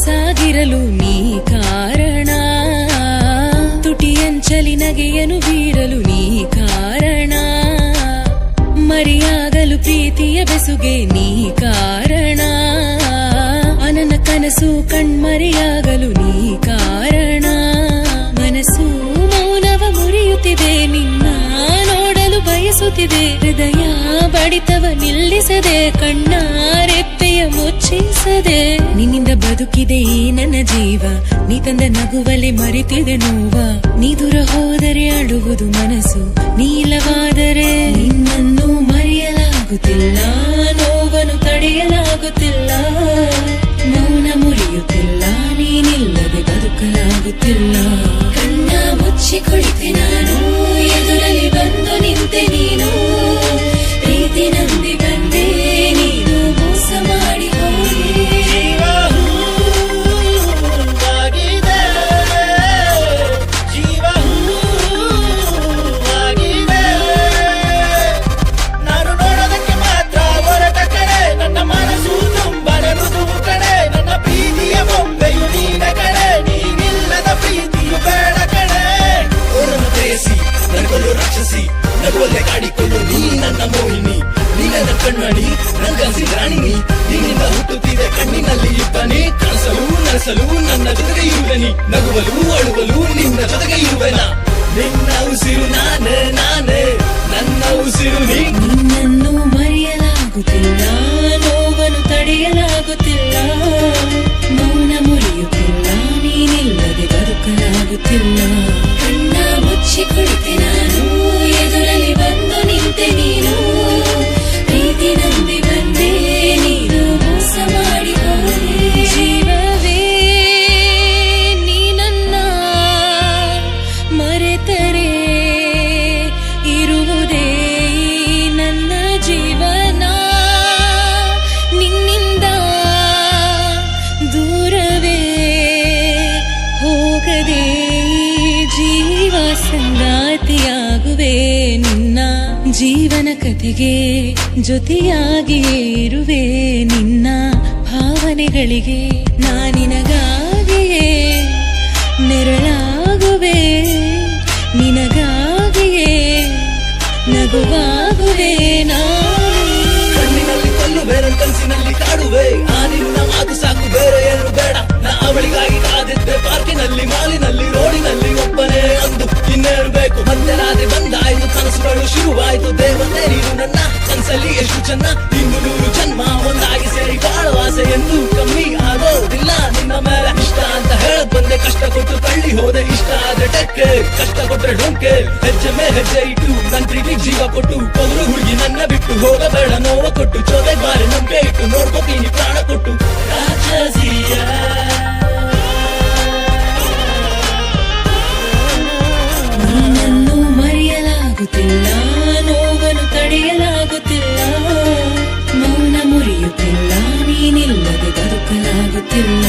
ಸಾಗಿರಲು ನೀ ಕಾರಣ, ತುಟಿಯಂಚಲಿ ನಗೆಯನು ಬೀರಲು ನೀ ಕಾರಣ, ಮರಿಯಾಗಲು ಪ್ರೀತಿಯ ಬೆಸುಗೆ ನೀ ಕಾರಣ, ಅನನ ಕನಸು ಕಣ್ಮರೆಯಾಗಲು ನೀ ಕಾರಣ. ಮನಸ್ಸು ಮೌನವ ಮುರಿಯುತ್ತಿದೆ, ನಿನ್ನ ನೋಡಲು ಬಯಸುತ್ತಿದೆ, ಹೃದಯ ಬಡಿತವ ನಿಲ್ಲಿಸದೆ, ಕಣ್ಣ ರೆಪ್ಪೆಯ ಮುಚ್ಚಿಸದೆ, ನಿನ್ನಿಂದ ಬದುಕಿದೆ ಈ ನನ್ನ ಜೀವ, ನೀ ತಂದ ನಗುವಲೆ ಮರೆತಿದೆ ನೋವ, ನೀ ದೂರ ಹೋದರೆ ಅಳುವುದು ಮನಸ್ಸು, ನೀಲವಾದರೆ ನಿನ್ನನ್ನು ಮರೆಯಲಾಗುತ್ತಿಲ್ಲ, ನೋವನ್ನು ತಡೆಯಲಾಗುತ್ತಿಲ್ಲ, ಮೌನ ಮುರಿಯುತ್ತಿಲ್ಲ, ನೀನಿಲ್ಲದೆ ಬದುಕಲಾಗುತ್ತಿಲ್ಲ. ಕಣ್ಣ ಮುಚ್ಚಿ ಕುಳಿತೆ ನಾನು, ಎದುರಲ್ಲಿ ಬಂದು ನಿಂತೆ ನೀನು, ಪ್ರೀತಿ ನಂಬಿ ಬಂದೆ, ನೀನು ಮೋಸ ಮಾಡಿ ಹೋದೆ. ನಾನು ನೋಡೋದಕ್ಕೆ ಮಾತ್ರ ಹೊರಟ ಕಡೆ, ನನ್ನ ಮನಸ್ಸು ತುಂಬನೆ ಮೃದುವು ಕಡೆ, ನನ್ನ ಪ್ರೀತಿಯ ಬೊಂಬೆಯು ನೀನ ಕಡೆ, ನೀನಿಲ್ಲದ ಪ್ರೀತಿಯು ಬೇಡ ಕಡೆ. ಓರನ್ನು ಪ್ರೇಯಸಿ ನನ್ಗೊಳ್ಳು ರಾಕ್ಷಸಿ, ನಗುವಲ್ಲೇ ಕಾಡಿಕೊಳ್ಳು ನೀ ನನ್ನ ಮೋಹಿನಿ, ನೀ ನನ್ನ ಕಣ್ಮಣಿ ರಂಗಸಿ ರಾಣಿನಿ, ನಿನ್ನಿಂದ ಹುಟ್ಟುತ್ತಿದೆ ಕಣ್ಣಿನಲ್ಲಿ ಇಬ್ಬನಿ, ಕನಸಲು ನರಸಲು ನನ್ನ ಜೊತೆಗೆ ಇರುವೆನಿ, ನಗುವಲು ಅಳುವಲು ನಿನ್ನ ಜೊತೆಗೆ ಇರುವೆನ, ನಿನ್ನ ಉಸಿರು ನಾನೇ ನಾನೇ, ನನ್ನ ಉಸಿರು ನೀ. ನಿನ್ನನ್ನು ಮರೆಯಲಾಗುತ್ತಿಲ್ಲ, ನೋವನ್ನು ತಡೆಯಲಾಗುತ್ತಿಲ್ಲ, ಮೌನ ಮುರಿಯುತ್ತಿಲ್ಲ, ನೀನಿಲ್ಲದೆ ಬದುಕಲಾಗುತ್ತಿಲ್ಲ. ಕಣ್ಣ ಮುಚ್ಚಿ ಕುಳಿತೆ ನಾನು, ಎದುರಲ್ಲಿ ಬಂದು ನಿಂತೆ ನೀನು, ಪ್ರೀತಿ ನಂಬಿ ಬಂದೆ, ನೀನು ಮೋಸ ಮಾಡಿ ಹೋದೆ. ಜೀವವೇ ನೀ ನನ್ನ ಮರೆತರೆ ಇರುವುದೇ ನನ್ನ ಜೀವನ, ನಿನ್ನಿಂದ ದೂರವೇ ಹೋಗದೆ ಜೀವ ಸಂಗಾತಿಯಾಗುವೆ, ನಿನ್ನ ಜೀವನ ಕಥೆಗೆ ಜೊತೆಯಾಗಿ ಇರುವೆ, ನಿನ್ನ ಭಾವನೆಗಳಿಗೆ ನಾನಿನಗಾಗಿಯೇ ನೆರಳಾಗುವೆ, ನಿನಗಾಗಿಯೇ ನಗುವಾಗುವೆ ನಾನು. ಕಣ್ಣಿನಲ್ಲಿ ಕೊಲ್ಲುವೆ ನನ್ನ ಕನಸಿನಲ್ಲಿ ಕಾಡುವೆ, ಆ ನಿನ್ನ ಮಾತು ಸಾಕು ಬೇರೆ ಏನು ಬೇಡ, ನಾ ಅವಳಿಗಾಗಿ ಕಾದಿದ್ದೆ ಪಾರ್ಕಿನಲ್ಲಿ ಮಾಲಿನಲ್ಲಿ ರೋಡಿನಲ್ಲಿ ಒಬ್ಬನೇ ಅಂದು ಇನ್ನೇನು ಬೇಕು, ಮಧ್ಯರಾತ್ರಿ ಬಂದಾಯ್ತು ಕನಸುಗಳು ಶುರುವಾಯ್ತು, ದೇವತೆ ನೀನು ನನ್ನ ಕನಸಲ್ಲಿ ಎಷ್ಟು ಚೆನ್ನ, ಇನ್ನು 100 ಜನ್ಮ ಒಂದಾಗಿ ಸೇರಿ ಬಾಳುವ ಆಸೆ ಎಂದು ಕಮ್ಮಿ ಆಗೋದಿಲ್ಲ, ನಿನ್ನ ಮೇಲೆ ಇಷ್ಟ ಅಂತ ಹೇಳಕ್ ಬಂದೆ, ಕಷ್ಟ ಕೊಟ್ಟು ತಳ್ಳಿ ಹೋದೆ, ಇಷ್ಟ ಆದ್ರೆ ಟೆಕ್ಕೆ, ಕಷ್ಟ ಕೊಟ್ರೆ ಡೊಂಕೆ, ಹೆಜ್ಜೆ ಮೇ ಹೆಜ್ಜೆ ಇಟ್ಟು ನನ್ ಪ್ರೀತಿಗೆ ಜೀವ ಕೊಟ್ಟು, ಪೌರು ಹುಡುಗಿ ನನ್ನ ಬಿಟ್ಟು ಹೋಗಬೇಡ ನೋವ ಕೊಟ್ಟು, ಜೊತೆ ಬಾರಿ ನಂಬಿಕೆ ಇಟ್ಟು ನೋಡ್ಕೋತೀನಿ ಪ್ರಾಣ ಕೊಟ್ಟು. ರಾಜಸಿಯ ನಿನ್ನನ್ನು ಮರೆಯಲಾಗುತ್ತಿಲ್ಲ, ನೋವನ್ನು ತಡೆಯಲಾಗುತ್ತಿಲ್ಲ, ಮೌನ ಮುರಿಯುತ್ತಿಲ್ಲ, ನೀನಿಲ್ಲದೆ ಬದುಕಲಾಗುತ್ತಿಲ್ಲ.